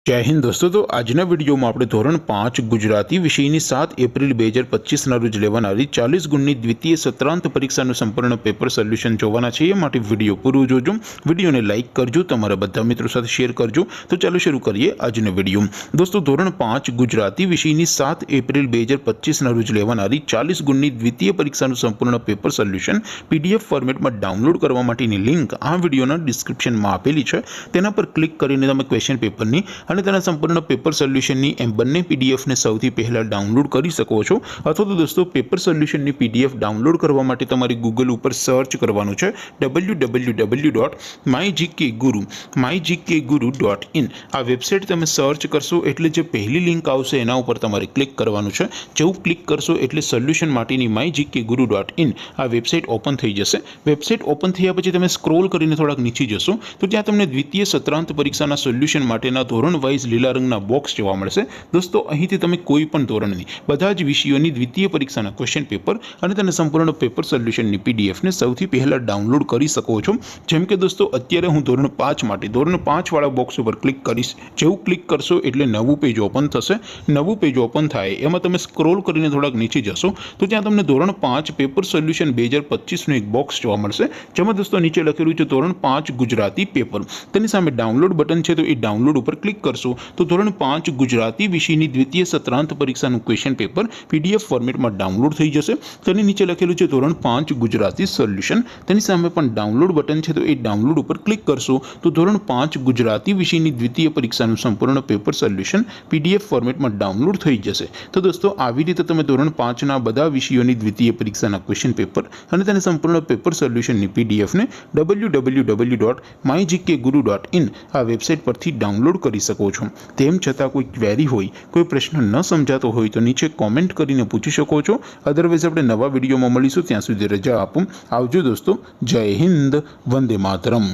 जय हिंद दोस्तों। तो आजना वीडियो में આપણે ધોરણ 5 ગુજરાતી વિષયની 7 એપ્રિલ 2025 ના રોજ લેવાનારી 40 ગુણની દ્વિતીય સત્રાંત પરીક્ષાનું સંપૂર્ણ પેપર સોલ્યુશન જોવાના છે। એ માટે વિડિયો પૂરો જોજો, વિડિયોને લાઈક કરજો, તમારા બધા મિત્રો સાથે શેર કરજો। તો ચાલો શરૂ કરીએ આજનો વિડિયો। દોસ્તો ધોરણ 5 ગુજરાતી વિષયની 7 એપ્રિલ 2025 ના રોજ લેવાનારી 40 ગુણની દ્વિતીય પરીક્ષાનું સંપૂર્ણ પેપર સોલ્યુશન પીડીએફ ફોર્મેટમાં ડાઉનલોડ કરવા માટેની લિંક આ વિડિયોના ડિસ્ક્રિપ્શનમાં આપેલી છે। તેના પર ક્લિક કરીને તમે ક્વેશ્ચન પેપરની અને તેના સંપૂર્ણ પેપર સોલ્યુશનની એમ બંને પીડીએફને સૌથી પહેલાં ડાઉનલોડ કરી શકો છો। અથવા તો દોસ્તો પેપર સોલ્યુશનની પીડીએફ ડાઉનલોડ કરવા માટે તમારે ગૂગલ ઉપર સર્ચ કરવાનું છે www.mygkguru.in। આ વેબસાઇટ તમે સર્ચ કરશો એટલે જે પહેલી લિંક આવશે એના ઉપર તમારે ક્લિક કરવાનું છે। જેવું ક્લિક કરશો એટલે સોલ્યુશન માટેની mygkguru.in આ વેબસાઇટ ઓપન થઈ જશે। વેબસાઇટ ઓપન થયા પછી તમે સ્ક્રોલ કરીને થોડાક નીચે જશો તો ત્યાં તમને દ્વિતીય સત્રાંત પરીક્ષાના સોલ્યુશન માટેના ધોરણ વાઇઝ લીલા રંગના બોક્સ જોવા મળશે। દોસ્તો અહીંથી તમે કોઈ પણ ધોરણની બધા જ વિષયોની દ્વિતીય પરીક્ષાના ક્વેશ્ચન પેપર અને તેના સંપૂર્ણ પેપર સોલ્યુશનની પીડીએફને સૌથી પહેલાં ડાઉનલોડ કરી શકો છો। જેમ કે દોસ્તો અત્યારે હું ધોરણ 5 માટે ધોરણ 5 વાળા બોક્સ ઉપર ક્લિક કરીશ। જેવું ક્લિક કરશો એટલે નવું પેજ ઓપન થશે। નવું પેજ ઓપન થાય એમાં તમે સ્ક્રોલ કરીને થોડાક નીચે જશો તો ત્યાં તમને ધોરણ 5 પેપર સોલ્યુશન 2025નું એક બોક્સ જોવા મળશે। જેમાં દોસ્તો નીચે લખેલું છે ધોરણ 5 ગુજરાતી પેપર। તેની સામે ડાઉનલોડ બટન છે તો એ ડાઉનલોડ ઉપર ક્લિક કરશો તો ધોરણ 5 ગુજરાતી વિષયની દ્વિતીય સત્રાંત પરીક્ષાનું ક્વેશ્ચન પેપર પીડીએફ ફોર્મેટમાં ડાઉનલોડ થઈ જશે। તેની નીચે લખેલું છે ધોરણ 5 ગુજરાતી સોલ્યુશન। તેની સામે પણ ડાઉનલોડ બટન છે તો એ ડાઉનલોડ ઉપર ક્લિક કરશો તો ધોરણ 5 ગુજરાતી વિષયની દ્વિતીય પરીક્ષાનું સંપૂર્ણ પેપર સોલ્યુશન પીડીએફ ફોર્મેટમાં ડાઉનલોડ થઈ જશે। તો દોસ્તો આવી રીતે તમે ધોરણ 5ના બધા વિષયોની દ્વિતીય પરીક્ષાના ક્વેશ્ચન પેપર અને તેના સંપૂર્ણ પેપર સોલ્યુશનની પીડીએફને www.mygkguru.in આ વેબસાઇટ પરથી ડાઉનલોડ કરી શકો છો। તેમ છતાં કોઈ ક્વેરી હોય, કોઈ પ્રશ્ન ન સમજાતો હોય તો નીચે કોમેન્ટ કરીને પૂછી શકો છો। અધરવાઇઝ આપણે નવા વિડીયોમાં મળીશું, ત્યાં સુધી રજા આપો। આવજો દોસ્તો। જય હિન્દ, વંદે માતરમ।